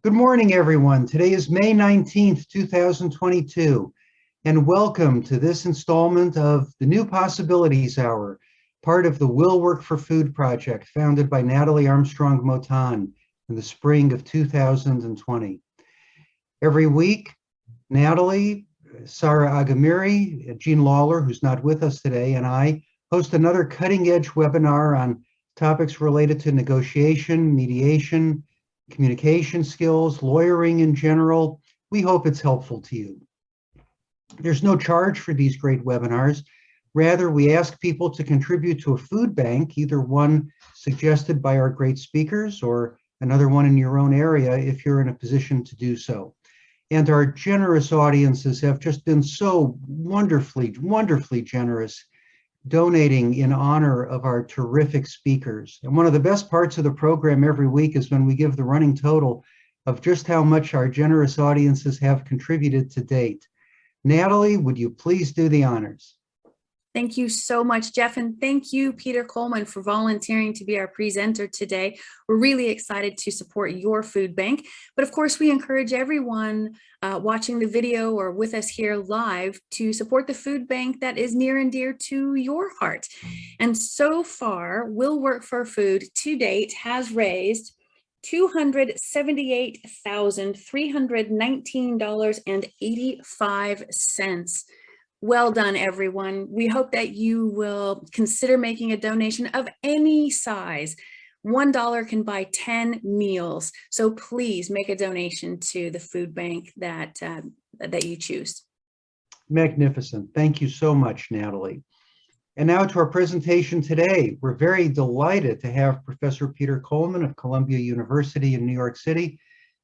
Good morning, everyone. Today is May 19th, 2022, and welcome to this installment of the New Possibilities Hour, part of the Will Work for Food project founded by Natalie Armstrong Motan in the spring of 2020. Every week, Natalie, Sarah Agamiri, Jean Lawler, who's not with us today, and I host another cutting-edge webinar on topics related to negotiation, mediation, communication skills, lawyering in general. We hope it's helpful to you. There's no charge for these great webinars. Rather, we ask people to contribute to a food bank, either one suggested by our great speakers or another one in your own area if you're in a position to do so. And our generous audiences have just been so wonderfully generous, donating in honor of our terrific speakers. And one of the best parts of the program every week is when we give the running total of just how much our generous audiences have contributed to date. Natalie, would you please do the honors? Thank you so much, Jeff, and thank you, Peter Coleman, for volunteering to be our presenter today. We're really excited to support your food bank, but of course, we encourage everyone watching the video or with us here live to support the food bank that is near and dear to your heart. And so far, Will Work for Food to date has raised $278,319.85. Well done, everyone. We hope that you will consider making a donation of any size. $1 can buy 10 meals. So please make a donation to the food bank that you choose. Magnificent. Thank you so much, Natalie. And now to our presentation today. We're very delighted to have Professor Peter Coleman of Columbia University in New York City.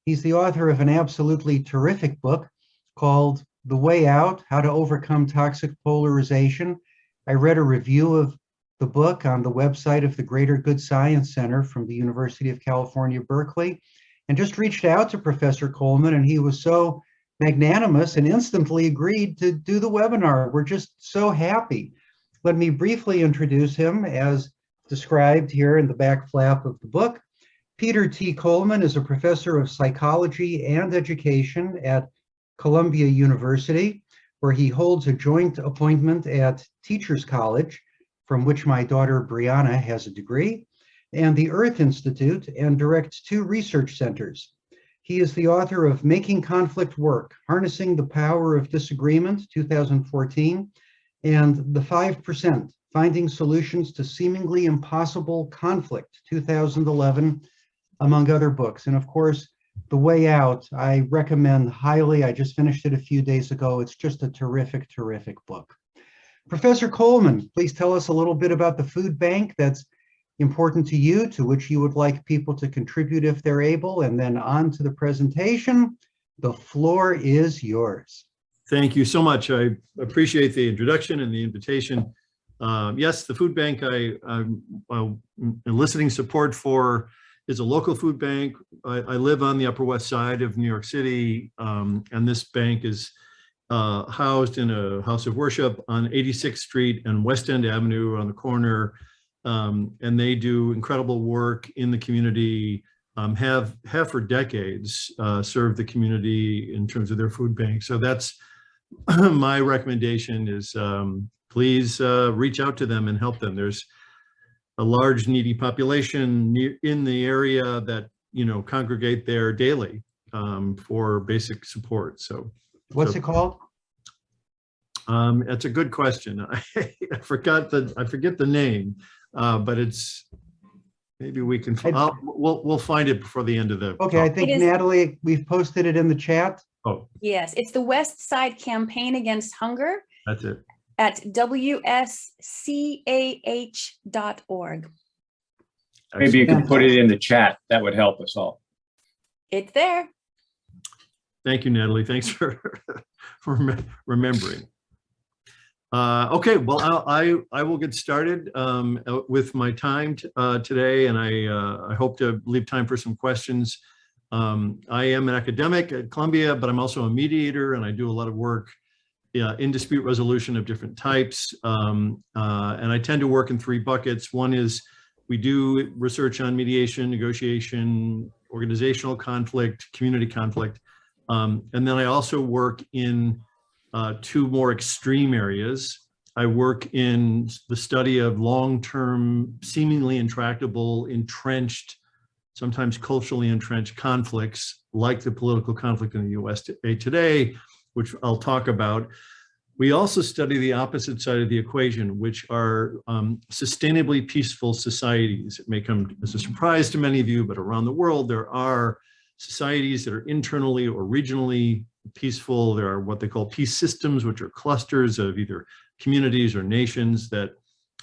He's the author of an absolutely terrific book called The Way Out: How to Overcome Toxic Polarization. I read a review of the book on the website of the Greater Good Science Center from the University of California, Berkeley, and just reached out to Professor Coleman, and he was so magnanimous and instantly agreed to do the webinar. We're just so happy. Let me briefly introduce him as described here in the back flap of the book. Peter T. Coleman is a professor of psychology and education at Columbia University, where he holds a joint appointment at Teachers College, from which my daughter Brianna has a degree, and the Earth Institute, and directs 2 research centers. He is the author of Making Conflict Work: Harnessing the Power of Disagreement, 2014, and The 5%, Finding Solutions to Seemingly Impossible Conflict, 2011, among other books. And of course, The Way Out, I recommend highly. I just finished it a few days ago. It's just a terrific book. Professor Coleman, please tell us a little bit about the food bank that's important to you, to which you would like people to contribute if they're able, and then on to the presentation. The floor is yours. Thank you so much. I appreciate the introduction and the invitation. Yes, the food bank I'm eliciting support for is a local food bank. I live on the Upper West Side of New York City, and this bank is housed in a house of worship on 86th Street and West End Avenue on the corner, and they do incredible work in the community, have for decades served the community in terms of their food bank. So that's my recommendation is please reach out to them and help them. There's a large needy population in the area that, you know, congregate there daily for basic support. So what's it called? That's a good question. I forget the name, but it's, maybe we can, we'll find it before the end of the Okay, talk. I think Natalie, we've posted it in the chat. Oh. Yes, it's the West Side Campaign Against Hunger. That's it. At wschah.org. Maybe you can put it in the chat. That would help us all. It's there. Thank you, Natalie. Thanks for remembering. Okay, well, I will get started with my time today, and I hope to leave time for some questions. I am an academic at Columbia, but I'm also a mediator, and I do a lot of work in dispute resolution of different types. And I tend to work in 3 buckets. One is we do research on mediation, negotiation, organizational conflict, community conflict. And then I also work in two more extreme areas. I work in the study of long-term, seemingly intractable, entrenched, sometimes culturally entrenched conflicts, like the political conflict in the US today, which I'll talk about. We also study the opposite side of the equation, which are sustainably peaceful societies. It may come as a surprise to many of you, but around the world, there are societies that are internally or regionally peaceful. There are what they call peace systems, which are clusters of either communities or nations that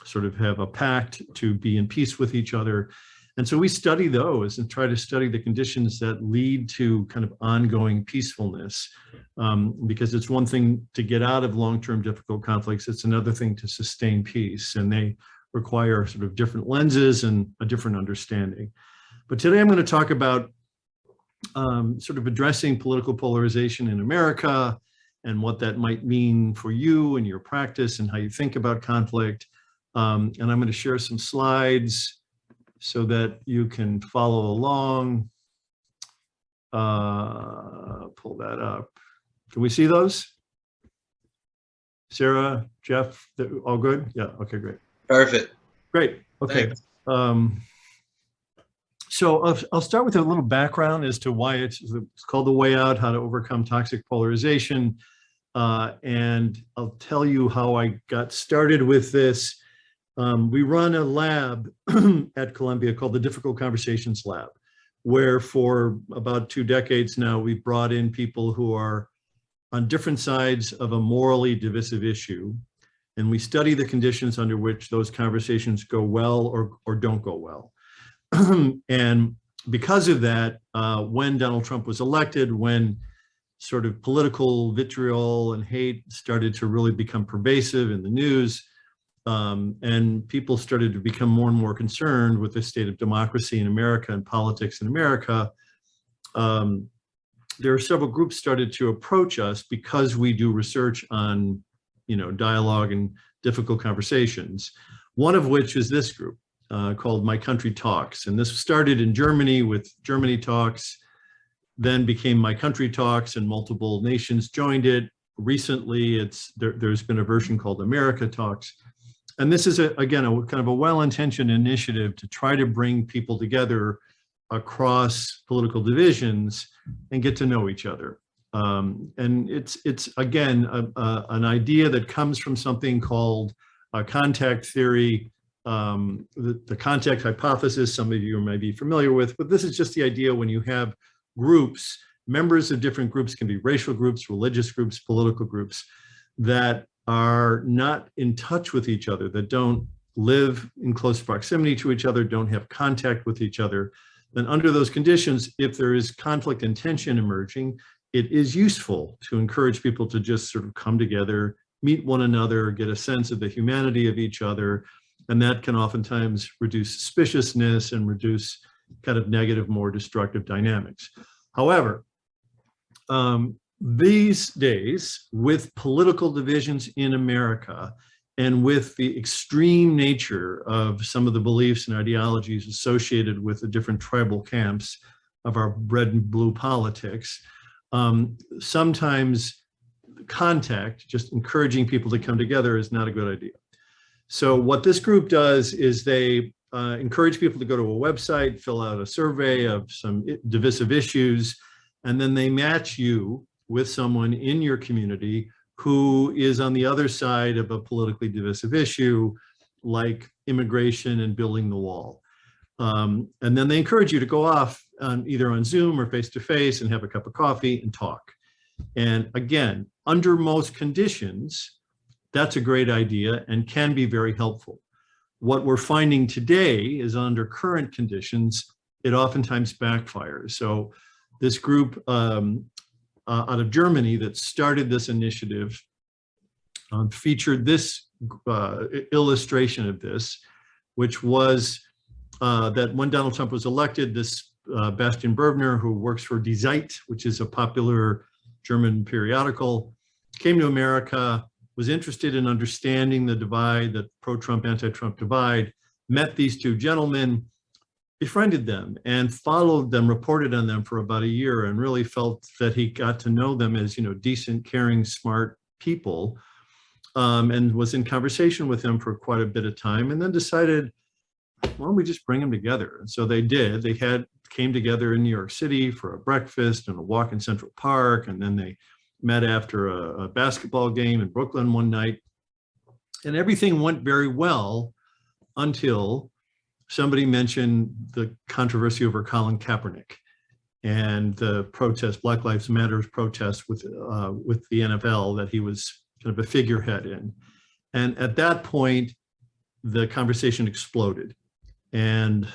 sort of have a pact to be in peace with each other. And so we study those and try to study the conditions that lead to kind of ongoing peacefulness, because it's one thing to get out of long-term difficult conflicts. It's another thing to sustain peace, and they require sort of different lenses and a different understanding. But today I'm going to talk about sort of addressing political polarization in America and what that might mean for you and your practice and how you think about conflict. And I'm going to share some slides so that you can follow along. Pull that up. Can we see those? Sarah, Jeff, all good? Yeah, okay, great. Perfect. Great, okay. So I'll start with a little background as to why it's called The Way Out, How to Overcome Toxic Polarization. And I'll tell you how I got started with this. We run a lab at Columbia called the Difficult Conversations Lab, where for about 2 decades now, we've brought in people who are on different sides of a morally divisive issue. And we study the conditions under which those conversations go well or don't go well. And because of that, when Donald Trump was elected, when sort of political vitriol and hate started to really become pervasive in the news, and people started to become more and more concerned with the state of democracy in America and politics in America, there are several groups started to approach us because we do research on, dialogue and difficult conversations. One of which is this group called My Country Talks. And this started in Germany with Germany Talks, then became My Country Talks, and multiple nations joined it. Recently, there's been a version called America Talks. And this is, again, a kind of a well-intentioned initiative to try to bring people together across political divisions and get to know each other. And it's again, an idea that comes from something called contact theory, the contact hypothesis, some of you may be familiar with, but this is just the idea when you have groups, members of different groups, can be racial groups, religious groups, political groups, that are not in touch with each other, that don't live in close proximity to each other, don't have contact with each other, then under those conditions, if there is conflict and tension emerging, it is useful to encourage people to just sort of come together, meet one another, get a sense of the humanity of each other, and that can oftentimes reduce suspiciousness and reduce kind of negative, more destructive dynamics. However, these days, with political divisions in America and with the extreme nature of some of the beliefs and ideologies associated with the different tribal camps of our red and blue politics, sometimes contact, just encouraging people to come together, is not a good idea. So what this group does is they encourage people to go to a website, fill out a survey of some divisive issues, and then they match you with someone in your community who is on the other side of a politically divisive issue, like immigration and building the wall. And then they encourage you to go off either on Zoom or face-to-face and have a cup of coffee and talk. And again, under most conditions, that's a great idea and can be very helpful. What we're finding today is under current conditions, it oftentimes backfires. So this group out of Germany that started this initiative featured this illustration of this, which was that when Donald Trump was elected, this Bastian Bergner, who works for Die Zeit, which is a popular German periodical, came to America, was interested in understanding the divide, the pro-Trump, anti-Trump divide, met these two gentlemen, befriended them and followed them, reported on them for about a year, and really felt that he got to know them as, decent, caring, smart people, and was in conversation with them for quite a bit of time, and then decided, why don't we just bring them together? And so they did. They came together in New York City for a breakfast and a walk in Central Park, and then they met after a basketball game in Brooklyn one night, and everything went very well until somebody mentioned the controversy over Colin Kaepernick and the protest, Black Lives Matter protest with the NFL that he was kind of a figurehead in. And at that point, the conversation exploded. And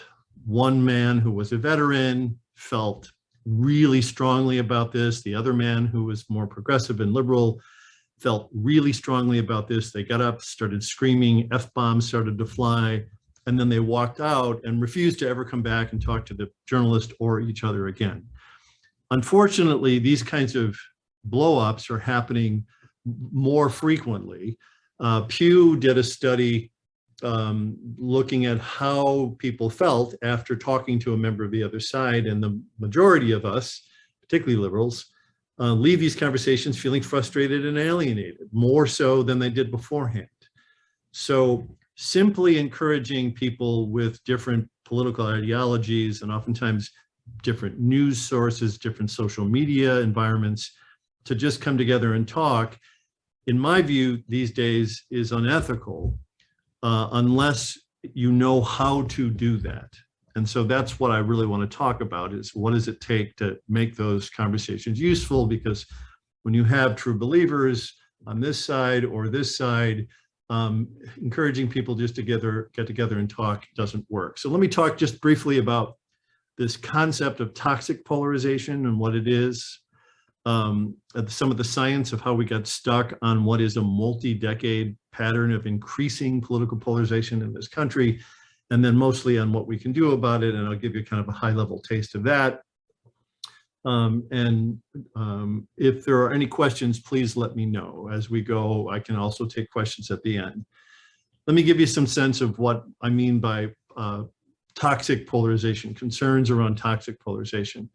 one man who was a veteran felt really strongly about this. The other man, who was more progressive and liberal, felt really strongly about this. They got up, started screaming, F-bombs started to fly, and then they walked out and refused to ever come back and talk to the journalist or each other again. Unfortunately, these kinds of blow-ups are happening more frequently. Pew did a study looking at how people felt after talking to a member of the other side, and the majority of us, particularly liberals, leave these conversations feeling frustrated and alienated, more so than they did beforehand. So simply encouraging people with different political ideologies and oftentimes different news sources, different social media environments, to just come together and talk, in my view, these days is unethical, unless you know how to do that. And so that's what I really want to talk about, is what does it take to make those conversations useful? Because when you have true believers on this side or this side, encouraging people just to get together and talk doesn't work. So let me talk just briefly about this concept of toxic polarization and what it is, some of the science of how we got stuck on what is a multi-decade pattern of increasing political polarization in this country, and then mostly on what we can do about it. And I'll give you kind of a high-level taste of that. If there are any questions, please let me know as we go. I can also take questions at the end. Let me give you some sense of what I mean by toxic polarization, concerns around toxic polarization.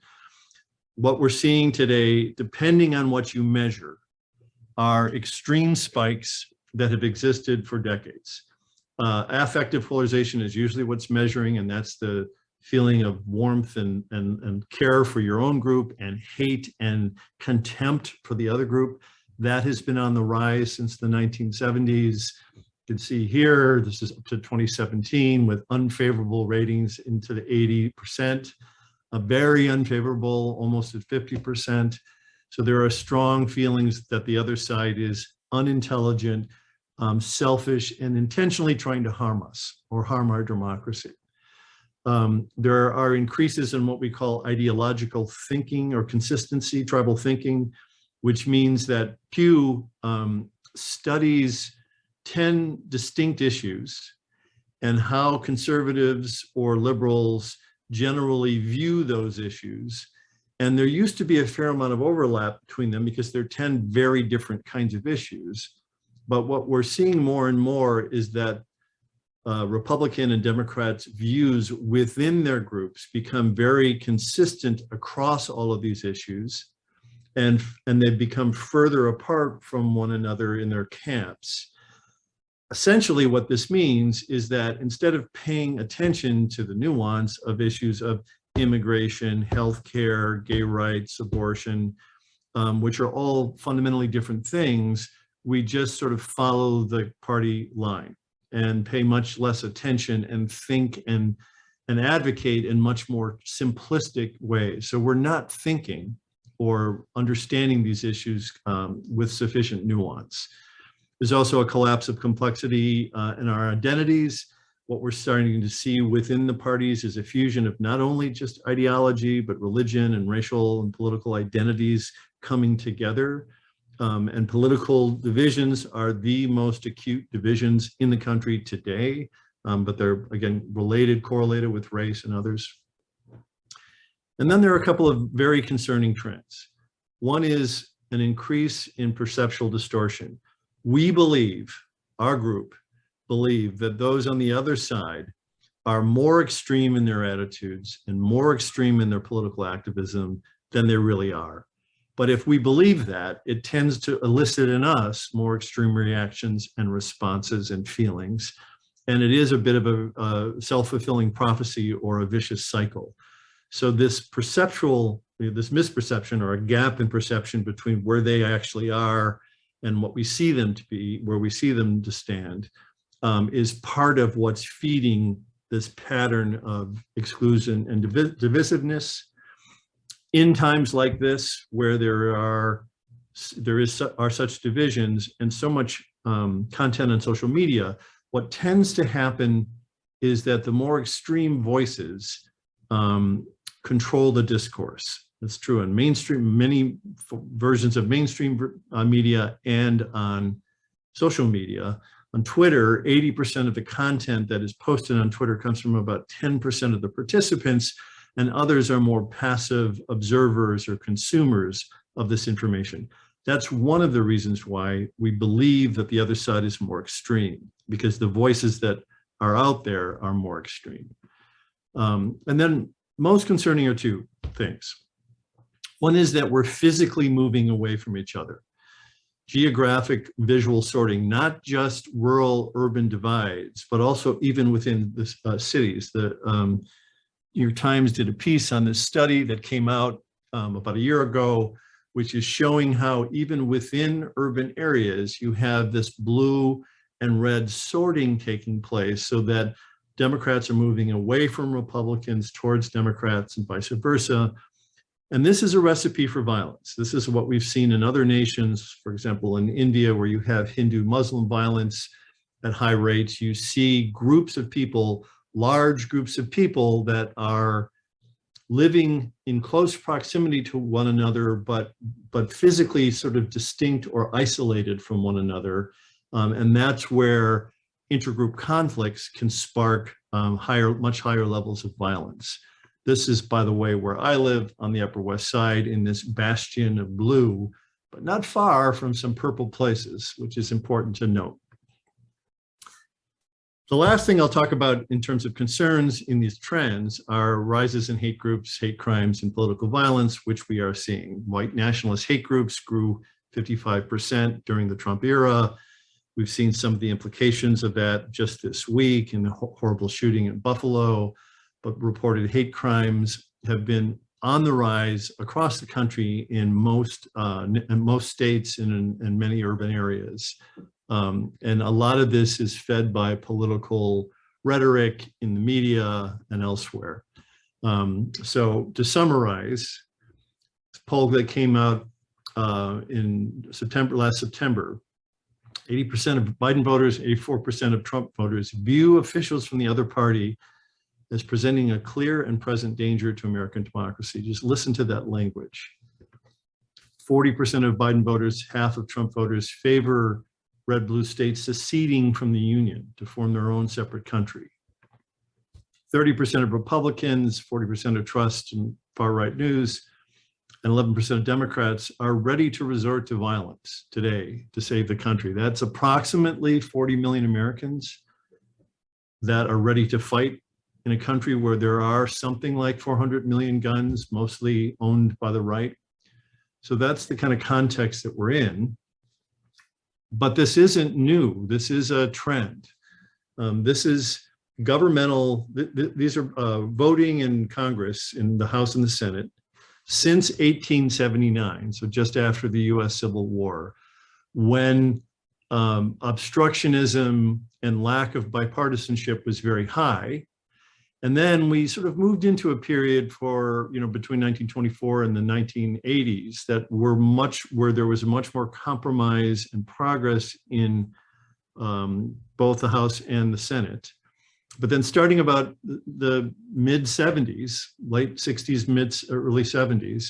What we're seeing today, depending on what you measure, are extreme spikes that have existed for decades. Affective polarization is usually what's measuring, and that's the feeling of warmth and care for your own group, and hate and contempt for the other group. That has been on the rise since the 1970s. You can see here, this is up to 2017 with unfavorable ratings into the 80%, a very unfavorable, almost at 50%. So there are strong feelings that the other side is unintelligent, selfish, and intentionally trying to harm us or harm our democracy. There are increases in what we call ideological thinking or consistency, tribal thinking, which means that Pew studies 10 distinct issues and how conservatives or liberals generally view those issues. And there used to be a fair amount of overlap between them because they're 10 very different kinds of issues. But what we're seeing more and more is that Republican and Democrats' views within their groups become very consistent across all of these issues, and they've become further apart from one another in their camps. Essentially, what this means is that instead of paying attention to the nuance of issues of immigration, healthcare, gay rights, abortion, which are all fundamentally different things, we just sort of follow the party line and pay much less attention and think and advocate in much more simplistic ways. So we're not thinking or understanding these issues with sufficient nuance. There's also a collapse of complexity in our identities. What we're starting to see within the parties is a fusion of not only just ideology, but religion and racial and political identities coming together. And political divisions are the most acute divisions in the country today, but they're, again, correlated with race and others. And then there are a couple of very concerning trends. One is an increase in perceptual distortion. We believe, our group believe, that those on the other side are more extreme in their attitudes and more extreme in their political activism than they really are. But if we believe that, it tends to elicit in us more extreme reactions and responses and feelings. And it is a bit of a self-fulfilling prophecy or a vicious cycle. So this misperception or a gap in perception between where they actually are and what we see them to be, where we see them to stand, is part of what's feeding this pattern of exclusion and divisiveness. In times like this, where there are such divisions and so much content on social media, what tends to happen is that the more extreme voices control the discourse. That's true in mainstream, many versions of mainstream media and on social media. On Twitter, 80% of the content that is posted on Twitter comes from about 10% of the participants, and others are more passive observers or consumers of this information. That's one of the reasons why we believe that the other side is more extreme, because the voices that are out there are more extreme. And then most concerning are two things. One is that we're physically moving away from each other. Geographic visual sorting, not just rural urban divides, but also even within the cities. The New York Times did a piece on this study that came out about a year ago, which is showing how even within urban areas, you have this blue and red sorting taking place, so that Democrats are moving away from Republicans towards Democrats and vice versa. And this is a recipe for violence. This is what we've seen in other nations. For example, in India, where you have Hindu-Muslim violence at high rates, you see groups of people, large groups of people that are living in close proximity to one another, but physically sort of distinct or isolated from one another. And that's where intergroup conflicts can spark much higher levels of violence. This is, by the way, where I live on the Upper West Side, in this bastion of blue, but not far from some purple places, which is important to note. The last thing I'll talk about in terms of concerns in these trends are rises in hate groups, hate crimes, and political violence, which we are seeing. White nationalist hate groups grew 55% during the Trump era. We've seen some of the implications of that just this week in the horrible shooting in Buffalo, but reported hate crimes have been on the rise across the country in most states and in many urban areas. And a lot of this is fed by political rhetoric in the media and elsewhere. So to summarize, this poll that came out in last September, 80% of Biden voters, 84% of Trump voters view officials from the other party as presenting a clear and present danger to American democracy. Just listen to that language. 40% of Biden voters, half of Trump voters favor red blue states seceding from the Union to form their own separate country. 30% of Republicans, 40% of trust in far-right news, and 11% of Democrats are ready to resort to violence today to save the country. That's approximately 40 million Americans that are ready to fight in a country where there are something like 400 million guns, mostly owned by the right. So that's the kind of context that we're in. But this isn't new. This is a trend. This is governmental. These are voting in Congress, in the House and the Senate, since 1879, so just after the US Civil War, when obstructionism and lack of bipartisanship was very high. And then we sort of moved into a period for, between 1924 and the 1980s that where there was much more compromise and progress in both the House and the Senate. But then starting about the mid 70s, late 60s, early 70s,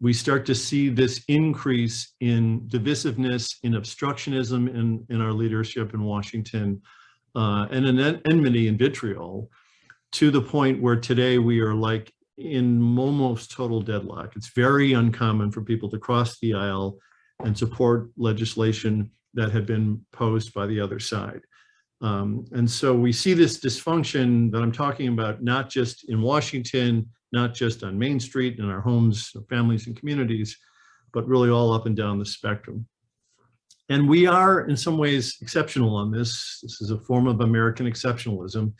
we start to see this increase in divisiveness, in obstructionism in our leadership in Washington, and an enmity and vitriol, to the point where today we are like in almost total deadlock. It's very uncommon for people to cross the aisle and support legislation that had been posed by the other side. And so we see this dysfunction that I'm talking about, not just in Washington, not just on Main Street in our homes, families, and communities, but really all up and down the spectrum. And we are in some ways exceptional on this. This is a form of American exceptionalism.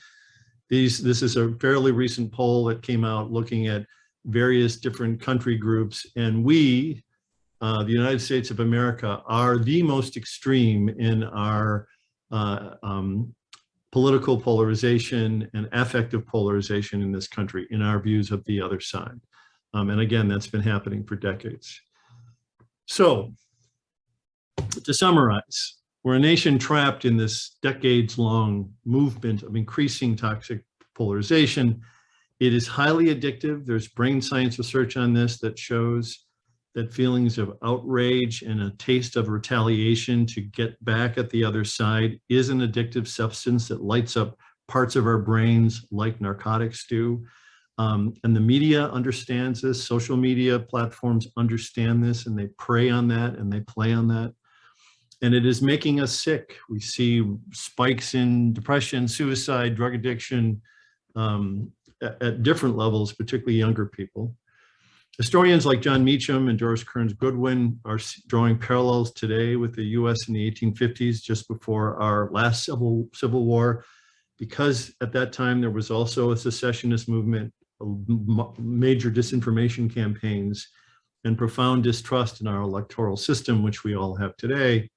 This is a fairly recent poll that came out looking at various different country groups, and we, the United States of America, are the most extreme in our political polarization and affective polarization in this country, in our views of the other side. And again, that's been happening for decades. So, to summarize, we're a nation trapped in this decades-long movement of increasing toxic polarization. It is highly addictive. There's brain science research on this that shows that feelings of outrage and a taste of retaliation to get back at the other side is an addictive substance that lights up parts of our brains like narcotics do. And the media understands this. Social media platforms understand this, and they prey on that and they play on that. And it is making us sick. We see spikes in depression, suicide, drug addiction at different levels, particularly younger people. Historians like John Meacham and Doris Kearns Goodwin are drawing parallels today with the US in the 1850s, just before our last civil war, because at that time there was also a secessionist movement, major disinformation campaigns, and profound distrust in our electoral system, which we all have today.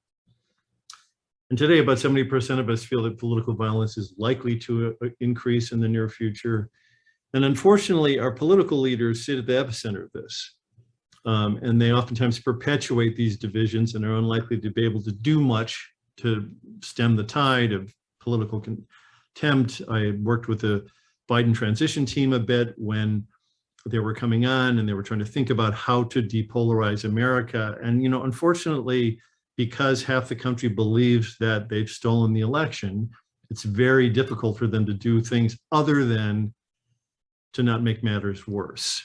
And today, about 70% of us feel that political violence is likely to increase in the near future. And unfortunately, our political leaders sit at the epicenter of this. And they oftentimes perpetuate these divisions and are unlikely to be able to do much to stem the tide of political contempt. I worked with the Biden transition team a bit when they were coming on and they were trying to think about how to depolarize America. And, you know, unfortunately, because half the country believes that they've stolen the election, it's very difficult for them to do things other than to not make matters worse.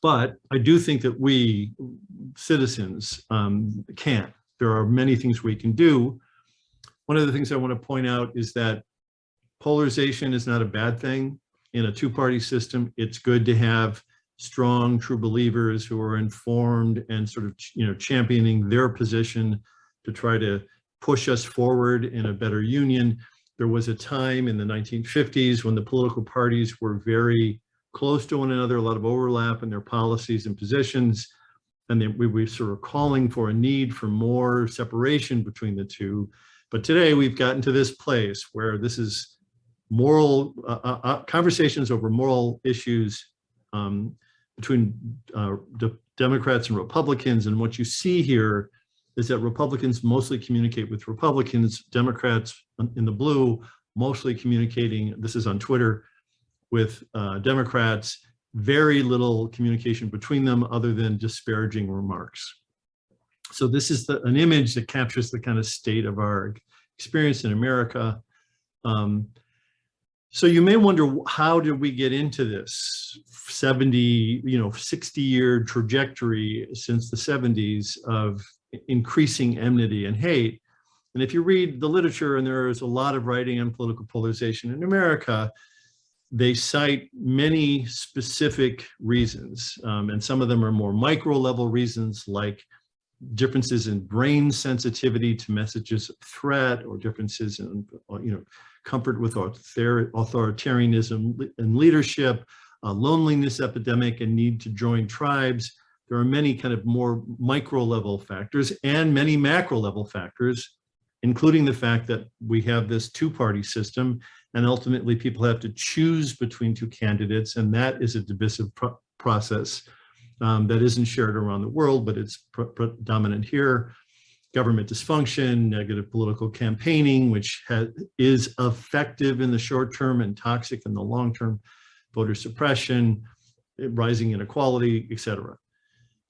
But I do think that we citizens can. There are many things we can do. One of the things I want to point out is that polarization is not a bad thing. In a two-party system, it's good to have strong, true believers who are informed and sort of, you know, championing their position to try to push us forward in a better union. There was a time in the 1950s when the political parties were very close to one another, a lot of overlap in their policies and positions, and we were sort of calling for a need for more separation between the two. But today we've gotten to this place where this is moral conversations over moral issues between Democrats and Republicans. And what you see here is that Republicans mostly communicate with Republicans, Democrats in the blue mostly communicating, this is on Twitter, with Democrats, very little communication between them other than disparaging remarks. So this is an image that captures the kind of state of our experience in America. So you may wonder, how did we get into this 60-year trajectory since the 70s of increasing enmity and hate? And if you read the literature, and there is a lot of writing on political polarization in America, they cite many specific reasons. And some of them are more micro level reasons, like differences in brain sensitivity to messages of threat, or differences in, comfort with authoritarianism and leadership, loneliness epidemic, and need to join tribes. There are many kind of more micro level factors and many macro level factors, including the fact that we have this two-party system, and ultimately people have to choose between two candidates, and that is a divisive process that isn't shared around the world, but it's predominant here. Government dysfunction, negative political campaigning, which is effective in the short term and toxic in the long term, voter suppression, rising inequality, etc.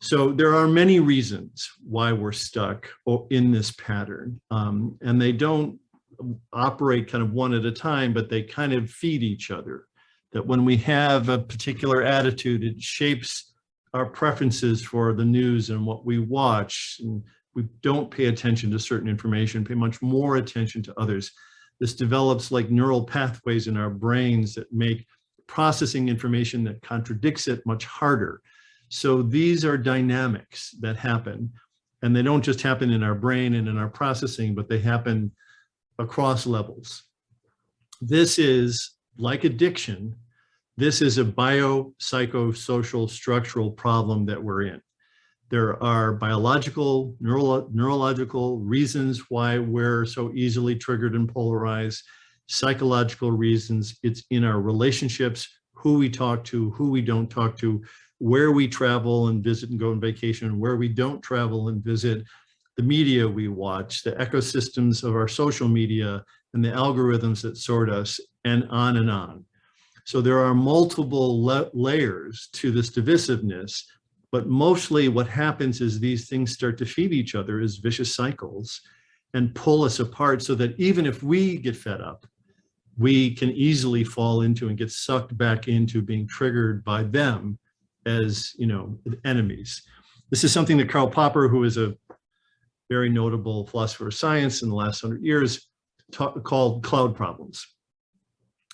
So there are many reasons why we're stuck in this pattern, and they don't operate kind of one at a time, but they kind of feed each other. That when we have a particular attitude, it shapes our preferences for the news and what we watch. And we don't pay attention to certain information, pay much more attention to others. This develops like neural pathways in our brains that make processing information that contradicts it much harder. So these are dynamics that happen, and they don't just happen in our brain and in our processing, but they happen across levels. This is like addiction. This is a biopsychosocial structural problem that we're in. There are biological, neurological reasons why we're so easily triggered and polarized, psychological reasons. It's in our relationships, who we talk to, who we don't talk to, where we travel and visit and go on vacation, where we don't travel and visit, the media we watch, the ecosystems of our social media, and the algorithms that sort us, and on and on. So there are multiple layers to this divisiveness, but mostly what happens is these things start to feed each other as vicious cycles and pull us apart, so that even if we get fed up, we can easily fall into and get sucked back into being triggered by them as, you know, enemies. This is something that Karl Popper, who is a very notable philosopher of science in the last 100 years, called cloud problems.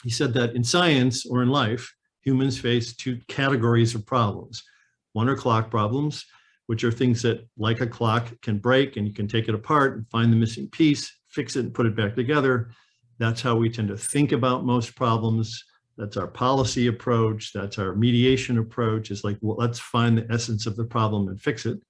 He said that in science or in life, humans face two categories of problems. One are clock problems, which are things that, like a clock, can break and you can take it apart and find the missing piece, fix it and put it back together. That's how we tend to think about most problems. That's our policy approach. That's our mediation approach. It's like, well, let's find the essence of the problem and fix it.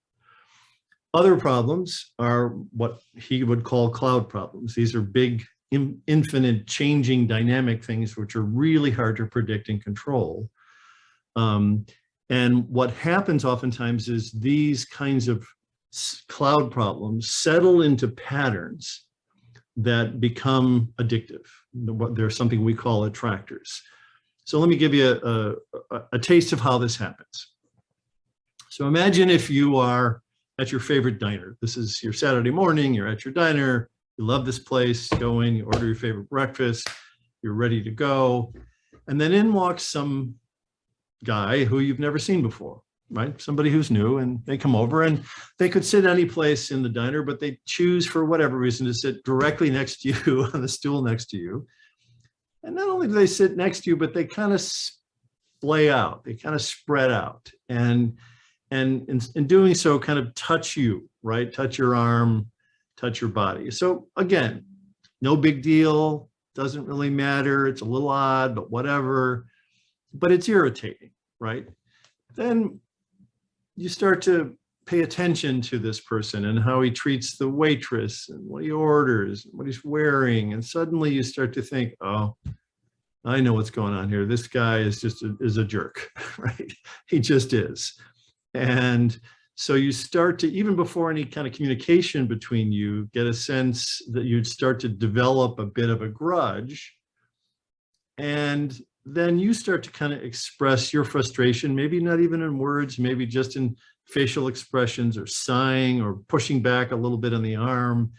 Other problems are what he would call cloud problems. These are big, infinite, changing, dynamic things which are really hard to predict and control. And what happens oftentimes is these kinds of cloud problems settle into patterns that become addictive. There's something we call attractors. So let me give you a taste of how this happens. So imagine if you are at your favorite diner. This is your Saturday morning, you're at your diner, you love this place, you go in, you order your favorite breakfast, you're ready to go. And then in walks some guy who you've never seen before, right? Somebody who's new, and they come over and they could sit any place in the diner, but they choose for whatever reason to sit directly next to you on the stool next to you. And not only do they sit next to you, but they kind of splay out, they kind of spread out. And in doing so, kind of touch you, right? Touch your arm, touch your body. So again, no big deal, doesn't really matter. It's a little odd, but whatever. But it's irritating, right? Then you start to pay attention to this person and how he treats the waitress and what he orders, what he's wearing. And suddenly you start to think, oh, I know what's going on here. This guy is just a jerk, right? He just is. And so you start to, even before any kind of communication between you, get a sense that you'd start to develop a bit of a grudge. And then you start to kind of express your frustration, maybe not even in words, maybe just in facial expressions or sighing or pushing back a little bit on the arm.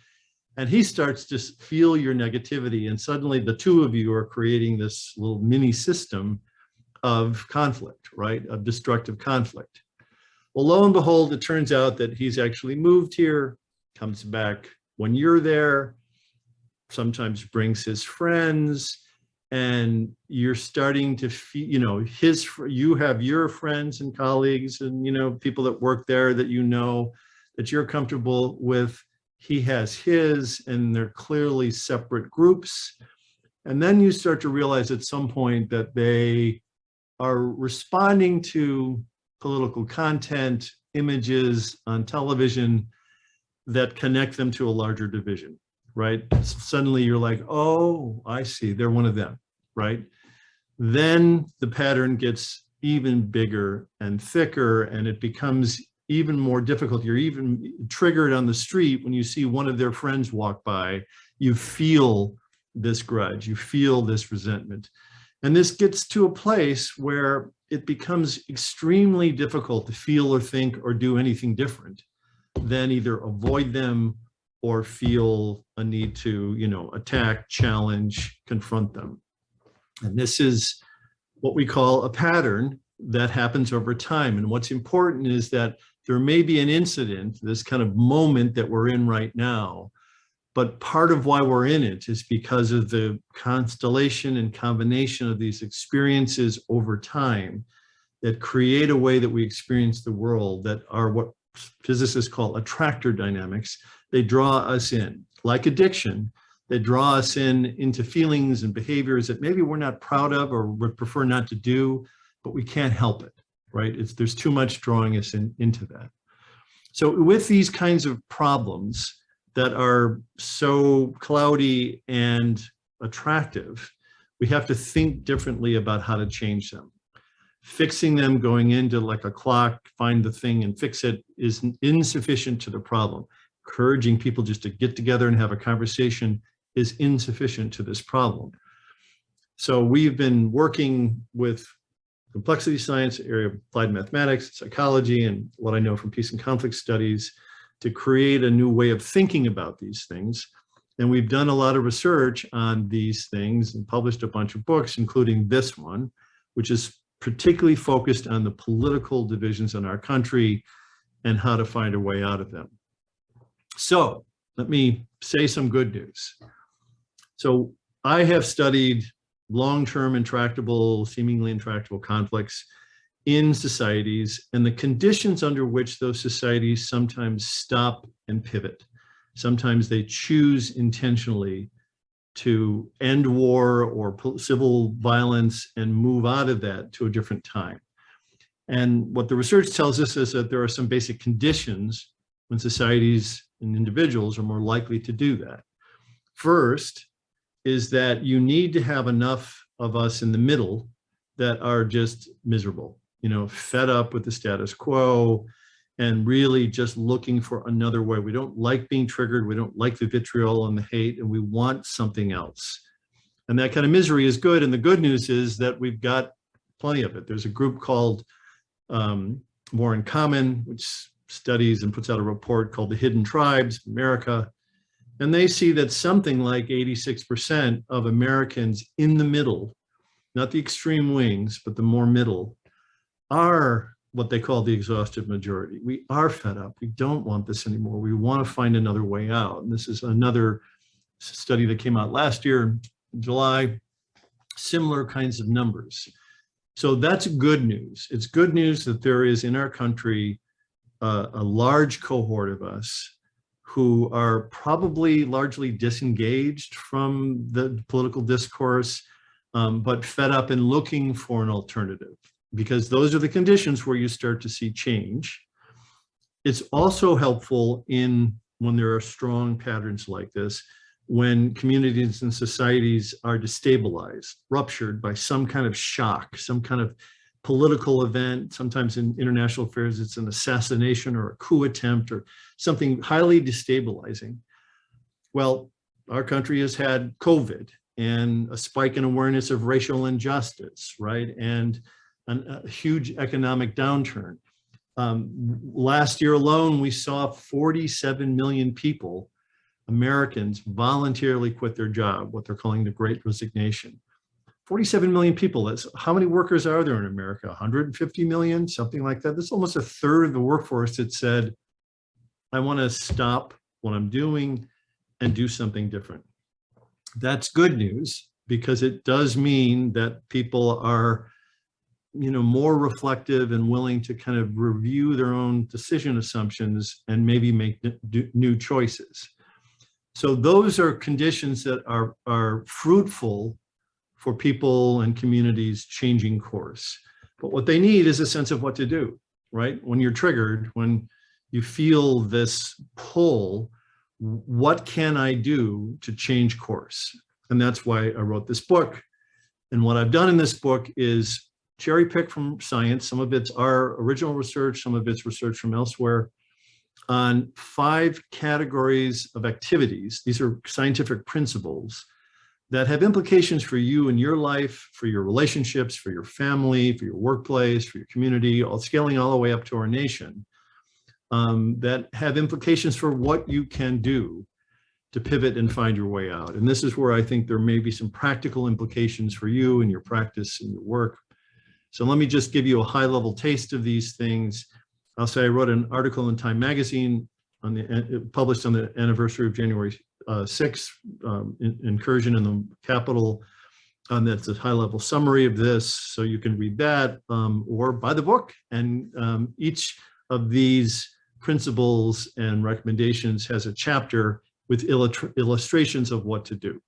And he starts to feel your negativity. And suddenly the two of you are creating this little mini system of conflict, right? Of destructive conflict. Well, lo and behold, it turns out that he's actually moved here, comes back when you're there, sometimes brings his friends, and you're starting to feel, you know, you have your friends and colleagues and, you know, people that work there that you know, that you're comfortable with. He has his, and they're clearly separate groups. And then you start to realize at some point that they are responding to political content, images on television that connect them to a larger division, right? Suddenly you're like, oh, I see, they're one of them, right? Then the pattern gets even bigger and thicker, and it becomes even more difficult. You're even triggered on the street when you see one of their friends walk by. You feel this grudge, you feel this resentment. And this gets to a place where it becomes extremely difficult to feel or think or do anything different than either avoid them or feel a need to, you know, attack, challenge, confront them. And this is what we call a pattern that happens over time. And what's important is that there may be an incident, this kind of moment that we're in right now, But part of why we're in it is because of the constellation and combination of these experiences over time that create a way that we experience the world that are what physicists call attractor dynamics. They draw us in. Like addiction, they draw us into feelings and behaviors that maybe we're not proud of or would prefer not to do, but we can't help it, right? There's too much drawing us into that. So with these kinds of problems that are so cloudy and attractive, we have to think differently about how to change them. Fixing them, going into like a clock, find the thing and fix it, is insufficient to the problem. Encouraging people just to get together and have a conversation is insufficient to this problem. So we've been working with complexity science, area of applied mathematics, psychology, and what I know from peace and conflict studies to create a new way of thinking about these things. And we've done a lot of research on these things and published a bunch of books, including this one, which is particularly focused on the political divisions in our country and how to find a way out of them. So let me say some good news. So I have studied long-term intractable, seemingly intractable conflicts in societies and the conditions under which those societies sometimes stop and pivot. Sometimes they choose intentionally to end war or civil violence and move out of that to a different time. And what the research tells us is that there are some basic conditions when societies and individuals are more likely to do that. First is that you need to have enough of us in the middle that are just miserable, fed up with the status quo and really just looking for another way. We don't like being triggered. We don't like the vitriol and the hate, and we want something else. And that kind of misery is good. And the good news is that we've got plenty of it. There's a group called More in Common, which studies and puts out a report called The Hidden Tribes of America. And they see that something like 86% of Americans in the middle, not the extreme wings, but the more middle, are what they call the exhausted majority. We are fed up. We don't want this anymore. We want to find another way out. And this is another study that came out last year in July, similar kinds of numbers. So that's good news. It's good news that there is in our country a large cohort of us who are probably largely disengaged from the political discourse, but fed up and looking for an alternative, because those are the conditions where you start to see change. It's also helpful when there are strong patterns like this, when communities and societies are destabilized, ruptured by some kind of shock, some kind of political event. Sometimes in international affairs, it's an assassination or a coup attempt or something highly destabilizing. Well, our country has had COVID and a spike in awareness of racial injustice, right? And a huge economic downturn. Last year alone, we saw 47 million people, Americans, voluntarily quit their job, what they're calling the Great Resignation. 47 million people. That's how many workers are there in America? 150 million, something like that. That's almost a third of the workforce that said, I want to stop what I'm doing and do something different. That's good news, because it does mean that people are more reflective and willing to kind of review their own decision assumptions and maybe make new choices. So those are conditions that are fruitful for people and communities changing course. But what they need is a sense of what to do, right? When you're triggered, when you feel this pull, what can I do to change course? And that's why I wrote this book. And what I've done in this book is cherry pick from science. Some of it's our original research, some of it's research from elsewhere, on 5 categories of activities. These are scientific principles that have implications for you and your life, for your relationships, for your family, for your workplace, for your community, scaling all the way up to our nation, that have implications for what you can do to pivot and find your way out. And this is where I think there may be some practical implications for you and your practice and your work. So let me just give you a high-level taste of these things. I'll say I wrote an article in Time magazine published on the anniversary of January 6th, incursion in the Capitol. That's a high-level summary of this, so you can read that or buy the book. And each of these principles and recommendations has a chapter with illustrations of what to do.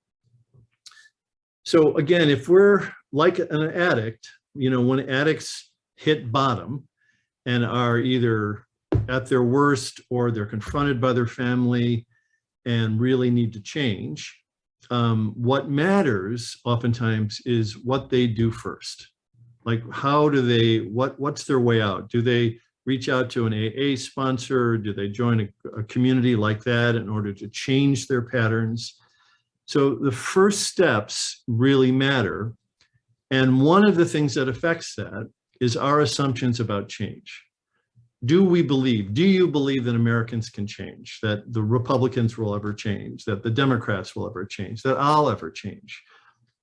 So again, if we're like an addict, when addicts hit bottom and are either at their worst or they're confronted by their family and really need to change, what matters oftentimes is what they do first. Like, how do they, what's their way out? Do they reach out to an AA sponsor? Do they join a community like that in order to change their patterns? So the first steps really matter. And one of the things that affects that is our assumptions about change. Do you believe that Americans can change, that the Republicans will ever change, that the Democrats will ever change, that I'll ever change?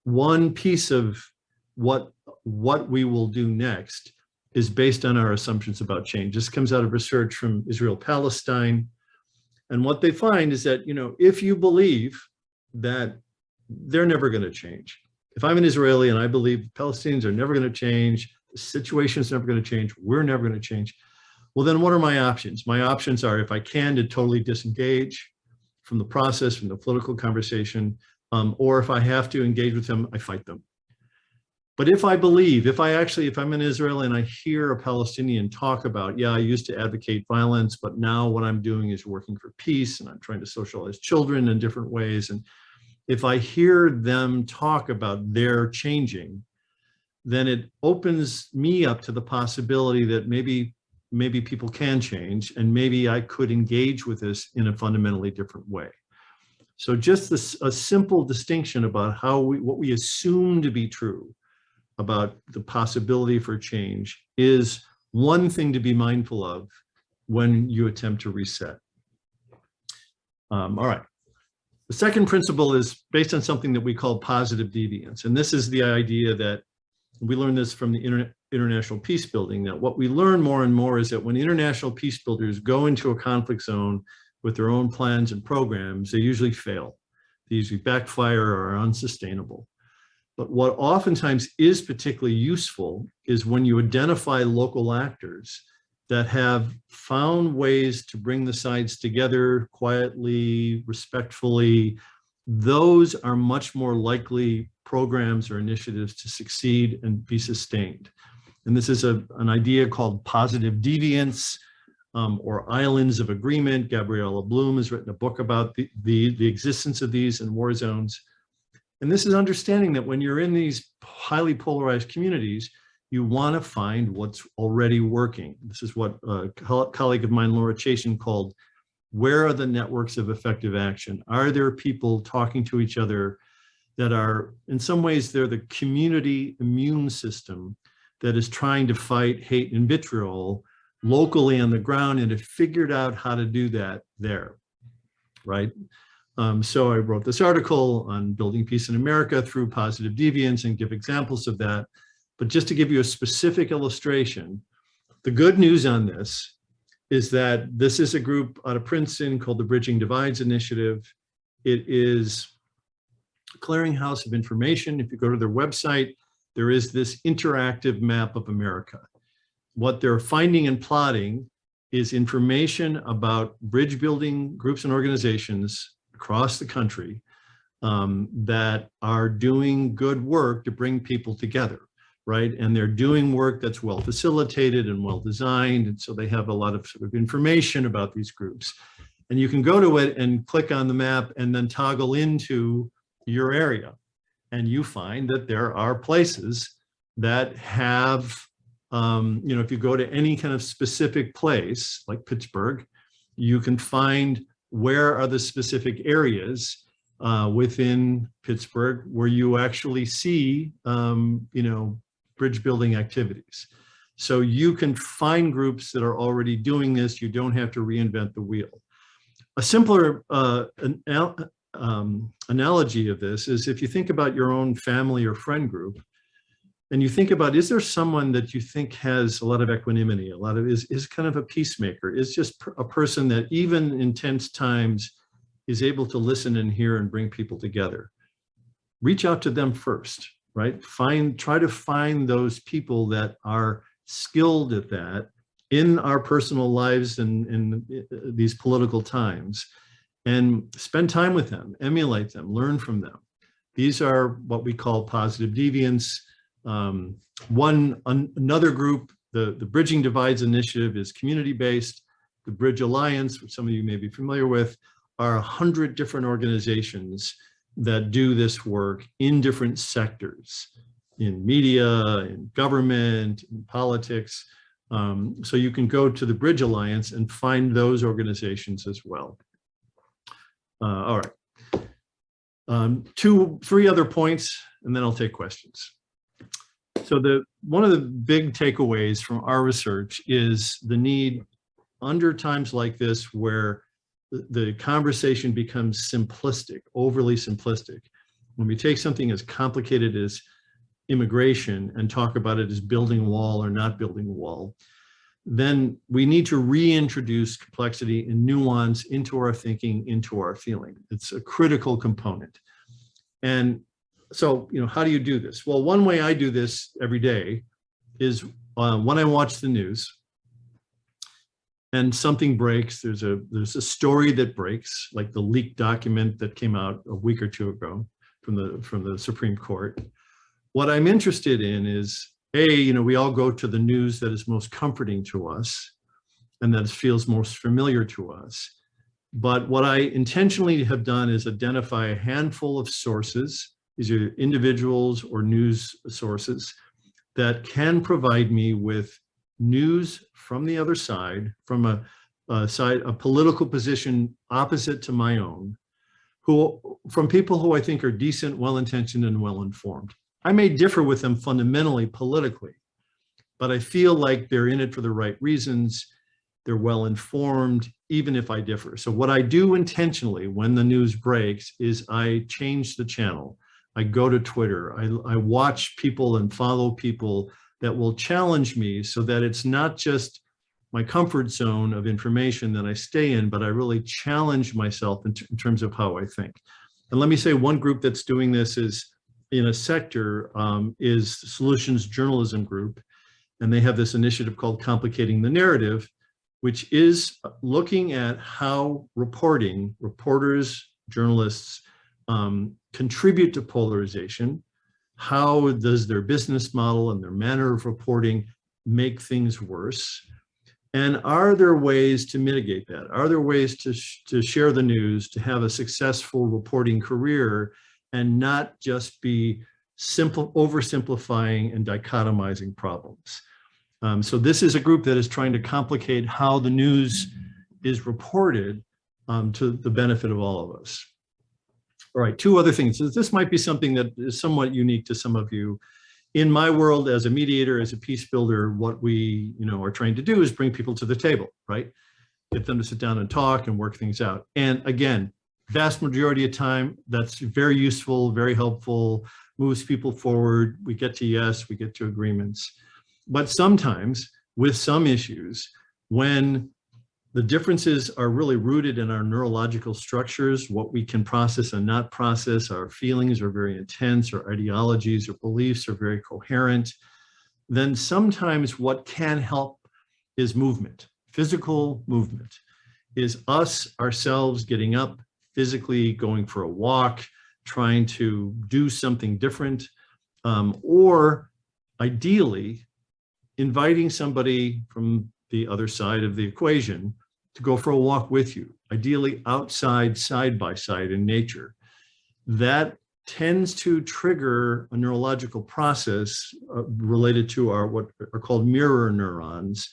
One piece of what we will do next is based on our assumptions about change. This comes out of research from Israel-Palestine. And what they find is that, if you believe that they're never going to change. If I'm an Israeli and I believe Palestinians are never going to change, the situation is never going to change, we're never going to change, well, then what are my options? My options are, if I can, to totally disengage from the process, from the political conversation, or if I have to engage with them, I fight them. But if I believe, if I'm an Israeli and I hear a Palestinian talk about, yeah, I used to advocate violence, but now what I'm doing is working for peace and I'm trying to socialize children in different ways. And if I hear them talk about their changing, then it opens me up to the possibility that maybe people can change, and maybe I could engage with this in a fundamentally different way. So just a simple distinction about what we assume to be true about the possibility for change is one thing to be mindful of when you attempt to reset. All right. The second principle is based on something that we call positive deviance. And this is the idea that we learned this from the international peace building, that what we learn more and more is that when international peace builders go into a conflict zone with their own plans and programs, they usually fail. They usually backfire or are unsustainable. But what oftentimes is particularly useful is when you identify local actors that have found ways to bring the sides together quietly, respectfully. Those are much more likely programs or initiatives to succeed and be sustained. And this is an idea called positive deviance, or islands of agreement. Gabriella Bloom has written a book about the existence of these in war zones. And this is understanding that when you're in these highly polarized communities, you want to find what's already working. This is what a colleague of mine, Laura Chasin, called, where are the networks of effective action? Are there people talking to each other that are, in some ways, they're the community immune system that is trying to fight hate and vitriol locally on the ground, and have figured out how to do that there, right? So I wrote this article on building peace in America through positive deviance and give examples of that. But just to give you a specific illustration, the good news on this is that this is a group out of Princeton called the Bridging Divides Initiative. It is a clearinghouse of information. If you go to their website, there is this interactive map of America. What they're finding and plotting is information about bridge building groups and organizations across the country that are doing good work to bring people together, right? And they're doing work that's well facilitated and well designed. And so they have a lot of sort of information about these groups. And you can go to it and click on the map and then toggle into your area. And you find that there are places that have, if you go to any kind of specific place like Pittsburgh, you can find where are the specific areas within Pittsburgh where you actually see, bridge building activities. So you can find groups that are already doing this. You don't have to reinvent the wheel. A simpler analogy of this is if you think about your own family or friend group, and you think about, is there someone that you think has a lot of equanimity, is kind of a peacemaker, is just a person that even in tense times is able to listen and hear and bring people together? Reach out to them first, right? Try to find those people that are skilled at that in our personal lives and in these political times, and spend time with them, emulate them, learn from them. These are what we call positive deviants. Another group, the Bridging Divides Initiative, is community-based. The Bridge Alliance, which some of you may be familiar with, are 100 different organizations that do this work in different sectors, in media, in government, in politics. So you can go to the Bridge Alliance and find those organizations as well. All right. 3 other points, and then I'll take questions. So one of the big takeaways from our research is the need, under times like this where the conversation becomes simplistic, overly simplistic, when we take something as complicated as immigration and talk about it as building a wall or not building a wall, then we need to reintroduce complexity and nuance into our thinking, into our feeling. It's a critical component. And so, how do you do this? Well, one way I do this every day is when I watch the news and something breaks, there's a story that breaks, like the leaked document that came out a week or 2 ago from the Supreme Court. What I'm interested in is, we all go to the news that is most comforting to us and that feels most familiar to us. But what I intentionally have done is identify a handful of sources, these are individuals or news sources, that can provide me with news from the other side, from a political position opposite to my own, from people who I think are decent, well-intentioned, and well-informed. I may differ with them fundamentally politically, but I feel like they're in it for the right reasons. They're well-informed, even if I differ. So what I do intentionally when the news breaks is I change the channel. I go to Twitter. I watch people and follow people that will challenge me, so that it's not just my comfort zone of information that I stay in, but I really challenge myself in terms of how I think. And let me say, one group that's doing this is in a sector is Solutions Journalism Group. And they have this initiative called Complicating the Narrative, which is looking at how reporters, journalists contribute to polarization. How does their business model and their manner of reporting make things worse? And are there ways to mitigate that? Are there ways to share the news, to have a successful reporting career and not just be oversimplifying and dichotomizing problems? So this is a group that is trying to complicate how the news is reported to the benefit of all of us. All right, 2 other things. This might be something that is somewhat unique to some of you. In my world, as a mediator, as a peace builder, what we are trying to do is bring people to the table, right? Get them to sit down and talk and work things out. And again, vast majority of time, that's very useful, very helpful, moves people forward. We get to yes, we get to agreements. But sometimes with some issues, when the differences are really rooted in our neurological structures, what we can process and not process, our feelings are very intense, our ideologies or beliefs are very coherent, then sometimes what can help is movement. Physical movement is us, ourselves, getting up, physically going for a walk, trying to do something different, or ideally inviting somebody from the other side of the equation to go for a walk with you, ideally outside, side by side in nature. That tends to trigger a neurological process related to what are called mirror neurons,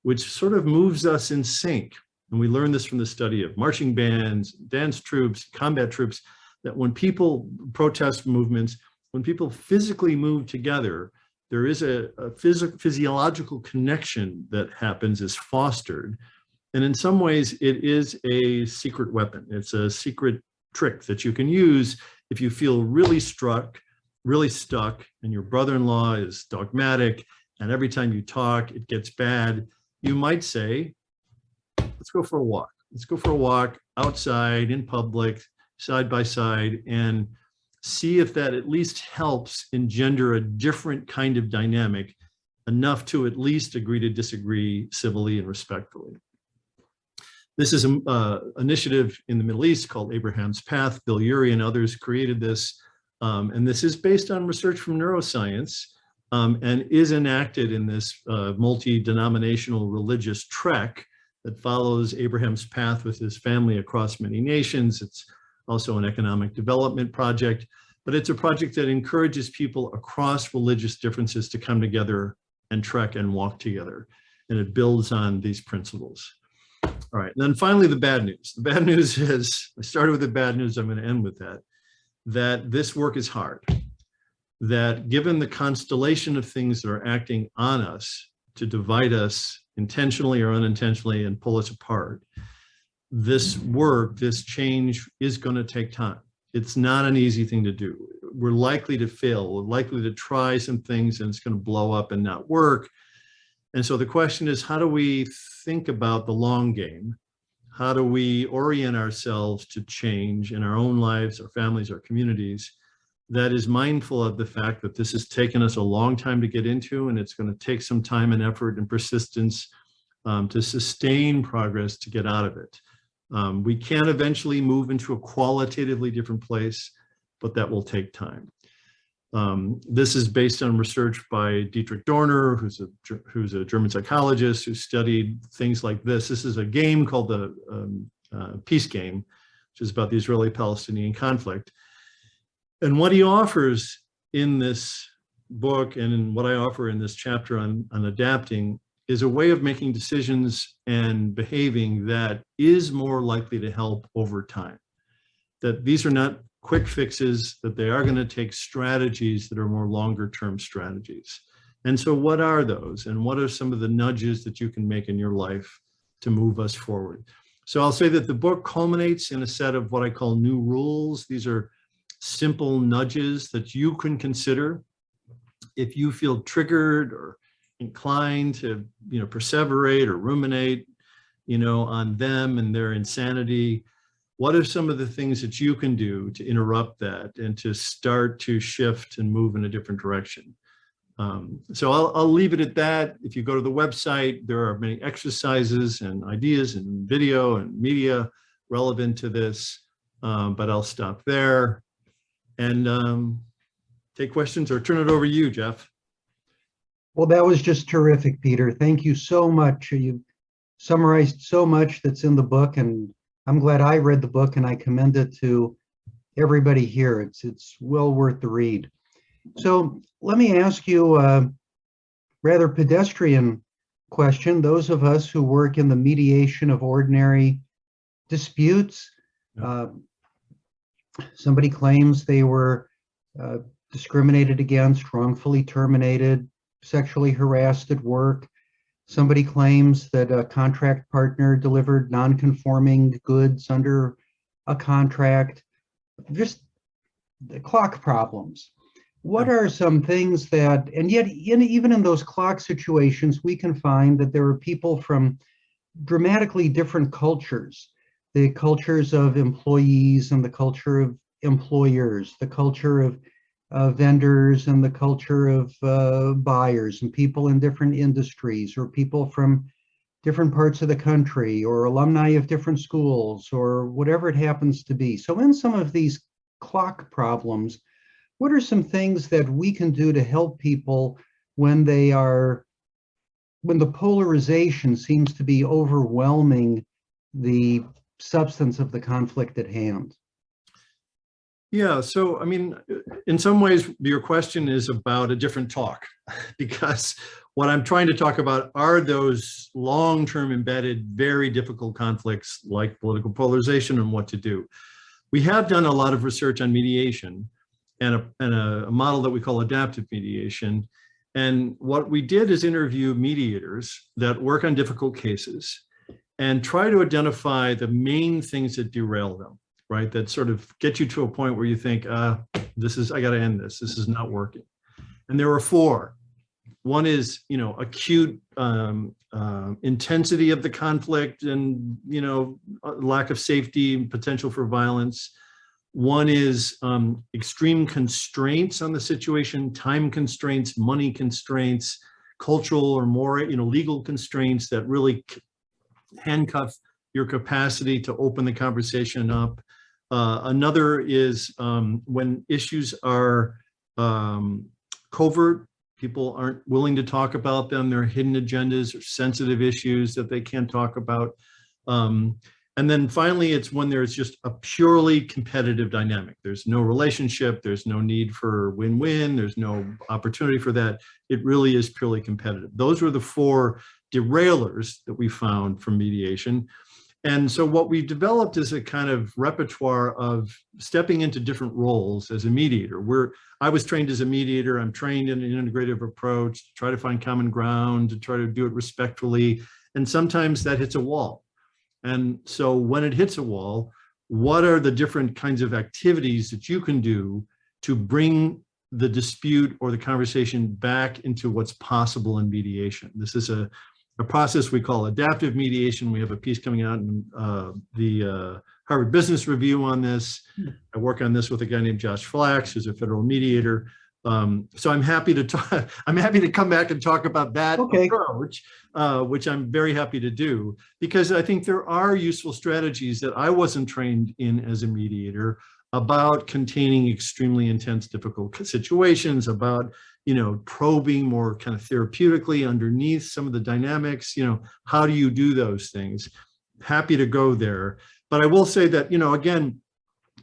which sort of moves us in sync. And we learned this from the study of marching bands, dance troops, combat troops, that when people protest movements, when people physically move together, there is a physiological connection that happens, is fostered. And in some ways, it is a secret weapon. It's a secret trick that you can use if you feel really struck really stuck and your brother-in-law is dogmatic and every time you talk, it gets bad, you might say, let's go for a walk. Let's go for a walk outside in public, side by side, and see if that at least helps engender a different kind of dynamic, enough to at least agree to disagree civilly and respectfully. This is an initiative in the Middle East called Abraham's Path. Bill Urey and others created this. And this is based on research from neuroscience and is enacted in this multi-denominational religious trek that follows Abraham's path with his family across many nations. It's also an economic development project, but it's a project that encourages people across religious differences to come together and trek and walk together. And it builds on these principles. All right, and then finally, the bad news. The bad news is, I started with the bad news, I'm going to end with that this work is hard. That given the constellation of things that are acting on us to divide us intentionally or unintentionally and pull us apart, this work, this change is going to take time. It's not an easy thing to do. We're likely to fail. We're likely to try some things and it's going to blow up and not work. And so the question is, how do we think about the long game? How do we orient ourselves to change in our own lives, our families, our communities, that is mindful of the fact that this has taken us a long time to get into, and it's going to take some time and effort and persistence to sustain progress to get out of it. We can eventually move into a qualitatively different place, but that will take time. This is based on research by Dietrich Dorner, who's a German psychologist who studied things like this. This is a game called the Peace Game, which is about the Israeli-Palestinian conflict. And what he offers in this book and in what I offer in this chapter on adapting is a way of making decisions and behaving that is more likely to help over time. That these are not quick fixes, that they are going to take strategies that are more longer term strategies. And so what are those? And what are some of the nudges that you can make in your life to move us forward? So I'll say that the book culminates in a set of what I call new rules. These are simple nudges that you can consider if you feel triggered or inclined to, perseverate or ruminate, on them and their insanity. What are some of the things that you can do to interrupt that and to start to shift and move in a different direction? So I'll leave it at that. If you go to the website, there are many exercises and ideas and video and media relevant to this, but I'll stop there and take questions or turn it over to you, Jeff. Well, that was just terrific, Peter. Thank you so much. You summarized so much that's in the book, and I'm glad I read the book, and I commend it to everybody here. It's well worth the read. So let me ask you a rather pedestrian question. Those of us who work in the mediation of ordinary disputes, somebody claims they were discriminated against, wrongfully terminated, sexually harassed at work. Somebody claims that a contract partner delivered non-conforming goods under a contract. Just the clock problems. What are some things that, and yet even in those clock situations, we can find that there are people from dramatically different cultures, the cultures of employees and the culture of employers, the culture of vendors and the culture of buyers, and people in different industries, or people from different parts of the country, or alumni of different schools, or whatever it happens to be. So in some of these clock problems, what are some things that we can do to help people when the polarization seems to be overwhelming the substance of the conflict at hand? Yeah, so I mean, in some ways, your question is about a different talk, because what I'm trying to talk about are those long-term embedded, very difficult conflicts like political polarization and what to do. We have done a lot of research on mediation and a model that we call adaptive mediation. And what we did is interview mediators that work on difficult cases and try to identify the main things that derail them. right? That sort of get you to a point where you think, I got to end this. This is not working. And there are four. One is, acute intensity of the conflict and, lack of safety and potential for violence. One is extreme constraints on the situation, time constraints, money constraints, cultural or more, legal constraints that really handcuff your capacity to open the conversation up. Another is when issues are covert, people aren't willing to talk about them. There are hidden agendas or sensitive issues that they can't talk about. And then finally, it's when there's just a purely competitive dynamic. There's no relationship, there's no need for win-win, there's no opportunity for that. It really is purely competitive. Those were the four derailers that we found from mediation. And so what we've developed is a kind of repertoire of stepping into different roles as a mediator. I was trained as a mediator. I'm trained in an integrative approach to try to find common ground, to try to do it respectfully. And sometimes that hits a wall. And so when it hits a wall, what are the different kinds of activities that you can do to bring the dispute or the conversation back into what's possible in mediation? This is a process we call adaptive mediation. We have a piece coming out in the Harvard Business Review on this. I work on this with a guy named Josh Flax, who's a federal mediator. So I'm happy to talk. I'm happy to come back and talk about that approach, which I'm very happy to do, because I think there are useful strategies that I wasn't trained in as a mediator about containing extremely intense, difficult situations, about probing more kind of therapeutically underneath some of the dynamics. How do you do those things? Happy to go there, but I will say that again,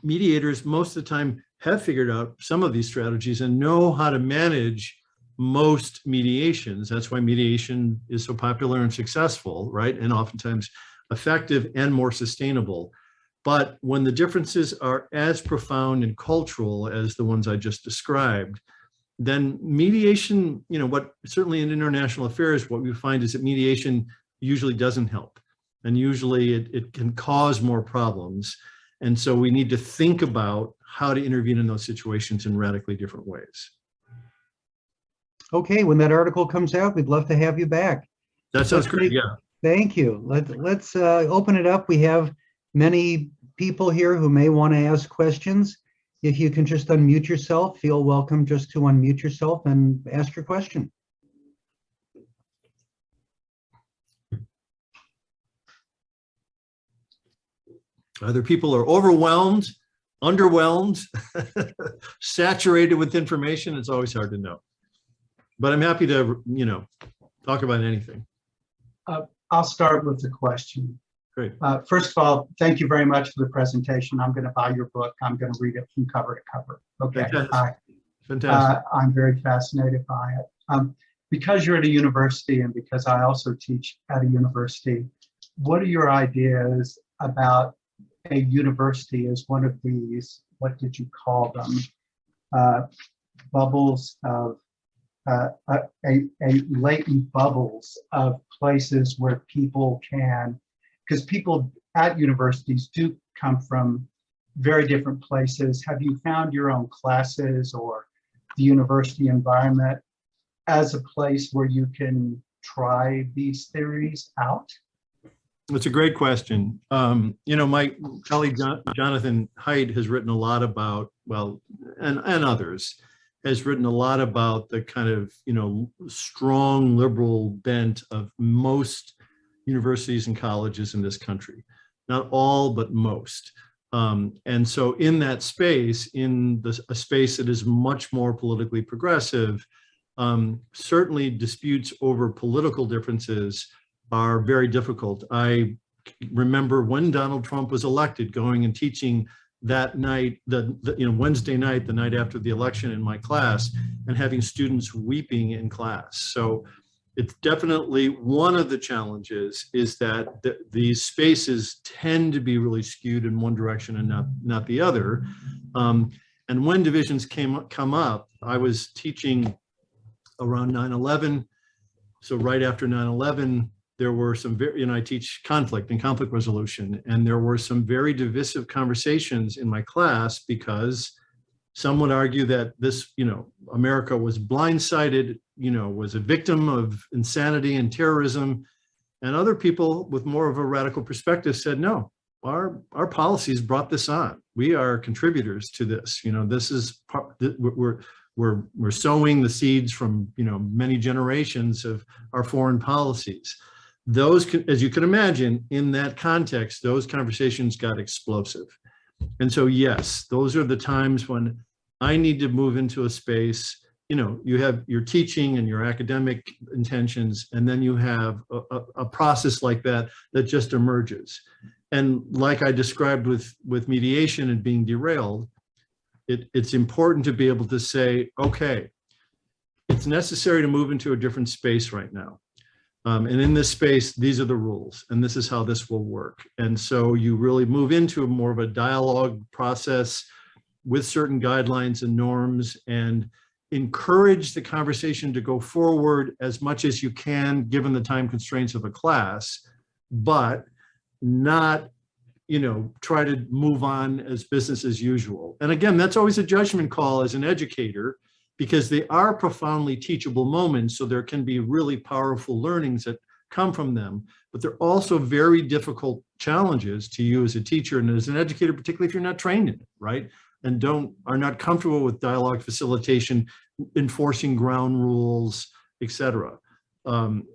mediators most of the time have figured out some of these strategies and know how to manage most mediations. That's why mediation is so popular and successful, right? And oftentimes effective and more sustainable. But when the differences are as profound and cultural as the ones I just described, then mediation, what certainly in international affairs, what we find is that mediation usually doesn't help. And usually it can cause more problems. And so we need to think about how to intervene in those situations in radically different ways. Okay, when that article comes out, we'd love to have you back. That sounds great, yeah. Thank you. Let's open it up. We have many people here who may want to ask questions. If you can just unmute yourself, feel welcome just to unmute yourself and ask your question. Either people are overwhelmed, underwhelmed, saturated with information. It's always hard to know. But I'm happy to, talk about anything. I'll start with the question. Great. First of all, thank you very much for the presentation. I'm going to buy your book. I'm going to read it from cover to cover. Okay. Fantastic. I'm very fascinated by it. Because you're at a university and because I also teach at a university, what are your ideas about a university as one of these, what did you call them? Bubbles of, a latent bubbles of places where people can, because people at universities do come from very different places. Have you found your own classes or the university environment as a place where you can try these theories out? That's a great question. My colleague Jonathan Haidt has written a lot about, and others, has written a lot about the kind of, strong liberal bent of most universities and colleges in this country. Not all, but most. And so in that space, a space that is much more politically progressive, certainly disputes over political differences are very difficult. I remember when Donald Trump was elected, going and teaching that night, Wednesday night, the night after the election in my class, and having students weeping in class. So it's definitely one of the challenges is that these spaces tend to be really skewed in one direction and not the other. And when divisions come up, I was teaching around 9/11. So right after 9/11, there were some very, I teach conflict and conflict resolution, and there were some very divisive conversations in my class because some would argue that this, America was blindsided, was a victim of insanity and terrorism. And other people with more of a radical perspective said, no, our policies brought this on. We are contributors to this. This is we're sowing the seeds from many generations of our foreign policies. Those, as you can imagine, in that context, those conversations got explosive. And so, yes, those are the times when I need to move into a space. You have your teaching and your academic intentions, and then you have a process like that just emerges. And like I described with mediation and being derailed, it's important to be able to say, okay, it's necessary to move into a different space right now. And in this space, these are the rules, and this is how this will work. And so you really move into more of a dialogue process with certain guidelines and norms, and encourage the conversation to go forward as much as you can, given the time constraints of a class, but not, try to move on as business as usual. And again, that's always a judgment call as an educator, because they are profoundly teachable moments. So there can be really powerful learnings that come from them, but they're also very difficult challenges to you as a teacher and as an educator, particularly if you're not trained in it, right? And are not comfortable with dialogue facilitation, enforcing ground rules, etc.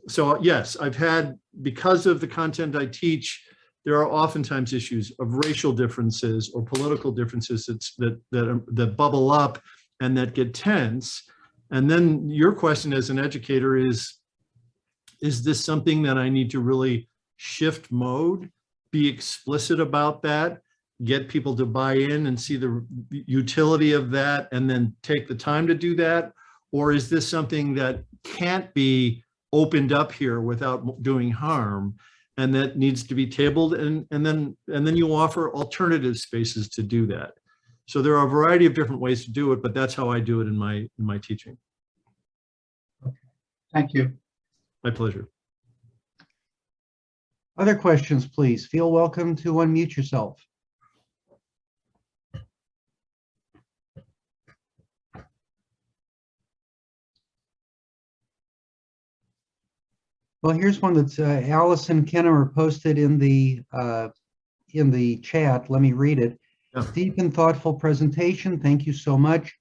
So yes, I've had, because of the content I teach, there are oftentimes issues of racial differences or political differences that bubble up and that get tense. And then your question as an educator is this something that I need to really shift mode, be explicit about that, get people to buy in and see the utility of that, and then take the time to do that? Or is this something that can't be opened up here without doing harm, and that needs to be tabled, and then you offer alternative spaces to do that? So there are a variety of different ways to do it, but that's how I do it in my teaching. Okay. Thank you. My pleasure. Other questions, please. Feel welcome to unmute yourself. Well, here's one that's Allison Kennemer posted in the chat. Let me read it. Yeah. Deep and thoughtful presentation. Thank you so much.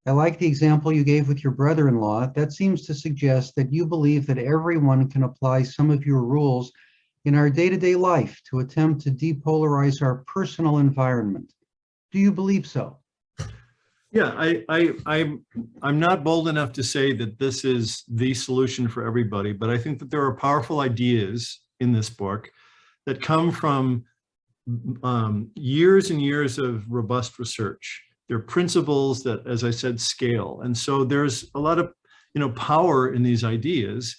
I like the example you gave with your brother-in-law. That seems to suggest that you believe that everyone can apply some of your rules in our day-to-day life to attempt to depolarize our personal environment. Do you believe so? Yeah, I'm not bold enough to say that this is the solution for everybody, but I think that there are powerful ideas in this book that come from years and years of robust research. They're principles that, as I said, scale. And so there's a lot of power in these ideas,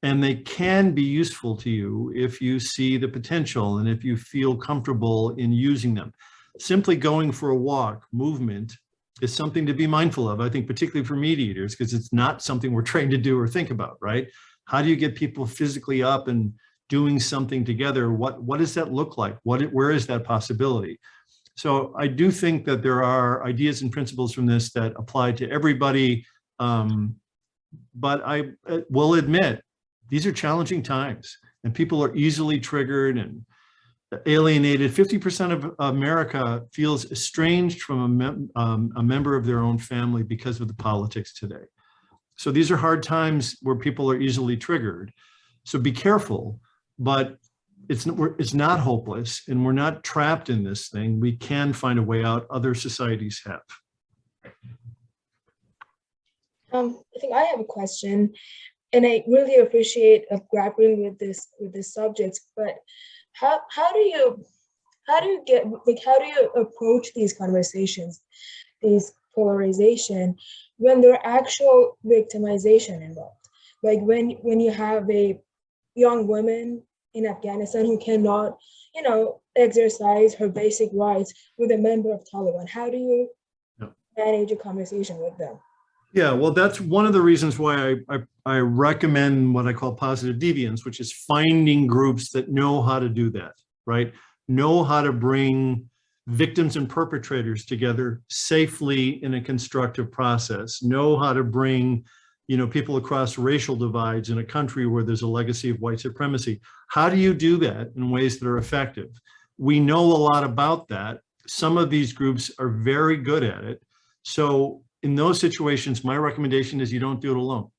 and they can be useful to you if you see the potential and if you feel comfortable in using them. Simply going for a walk, movement, is something to be mindful of, I think, particularly for mediators, because it's not something we're trained to do or think about, right? How do you get people physically up and doing something together? What does that look like? Where is that possibility? So I do think that there are ideas and principles from this that apply to everybody, but I will admit, these are challenging times, and people are easily triggered and alienated. 50% of America feels estranged from a member of their own family because of the politics today. So these are hard times where people are easily triggered. So be careful, but it's not hopeless, and we're not trapped in this thing. We can find a way out. Other societies have. I think I have a question, and I really appreciate grappling with this subject, but how do you approach these conversations, these polarization, when there are actual victimization involved? Like when you have a young woman in Afghanistan who cannot, exercise her basic rights with a member of Taliban, how do you manage a conversation with them? Yeah, well, that's one of the reasons why I recommend what I call positive deviance, which is finding groups that know how to do that, right? Know how to bring victims and perpetrators together safely in a constructive process. Know how to bring, people across racial divides in a country where there's a legacy of white supremacy. How do you do that in ways that are effective? We know a lot about that. Some of these groups are very good at it. So in those situations, my recommendation is you don't do it alone.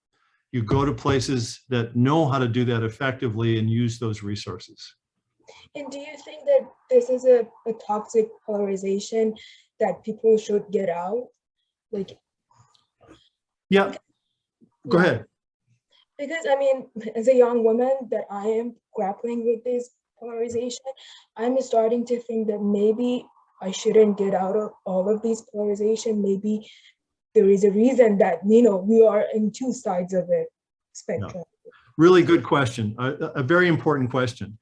You go to places that know how to do that effectively and use those resources. And do you think that this is a toxic polarization that people should get out? Like, yeah, go ahead. Because I mean, as a young woman that I am grappling with this polarization, I'm starting to think that maybe I shouldn't get out of all of these polarization. Maybe there is a reason that, we are in two sides of it spectrum. No. Really good question. A very important question.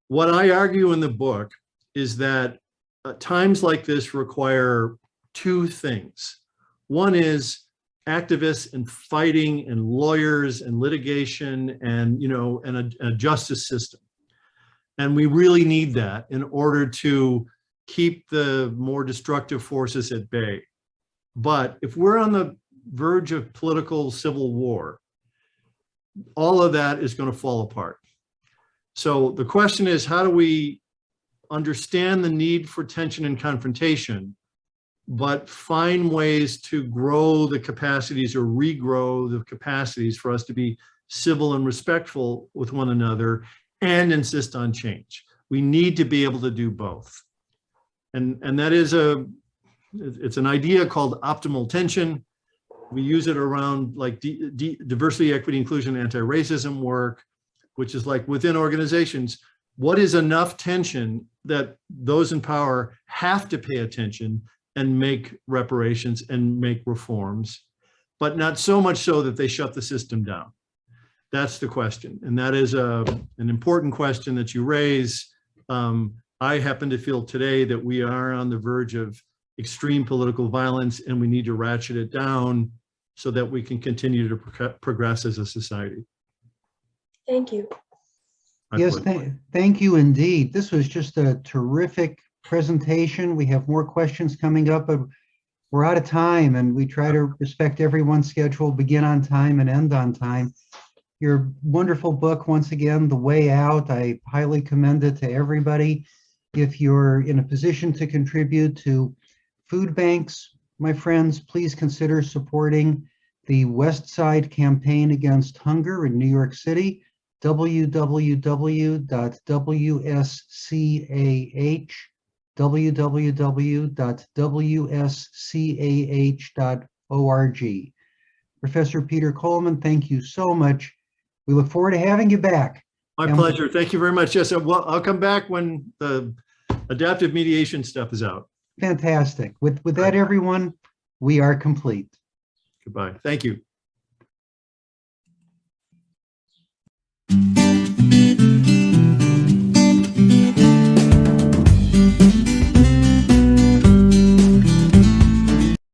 What I argue in the book is that times like this require two things. One is activists and fighting and lawyers and litigation and, and a justice system. And we really need that in order to keep the more destructive forces at bay. But if we're on the verge of political civil war, all of that is going to fall apart. So the question is, how do we understand the need for tension and confrontation, but find ways to grow the capacities or regrow the capacities for us to be civil and respectful with one another and insist on change? We need to be able to do both. And that is it's an idea called optimal tension. We use it around like diversity, equity, inclusion, anti-racism work, which is like within organizations, what is enough tension that those in power have to pay attention and make reparations and make reforms, but not so much so that they shut the system down. That's the question. And that is an important question that you raise. I happen to feel today that we are on the verge of extreme political violence and we need to ratchet it down so that we can continue to progress as a society. Thank you. Yes, thank you indeed. This was just a terrific presentation. We have more questions coming up, but we're out of time and we try to respect everyone's schedule, begin on time and end on time. Your wonderful book, once again, The Way Out, I highly commend it to everybody. If you're in a position to contribute to food banks, my friends, please consider supporting the West Side Campaign Against Hunger in New York City, www.wschah.org. Professor Peter Coleman, thank you so much. We look forward to having you back. My pleasure. Thank you very much. Yes, I'll come back when the adaptive mediation stuff is out. Fantastic. With that, everyone, we are complete. Goodbye. Thank you.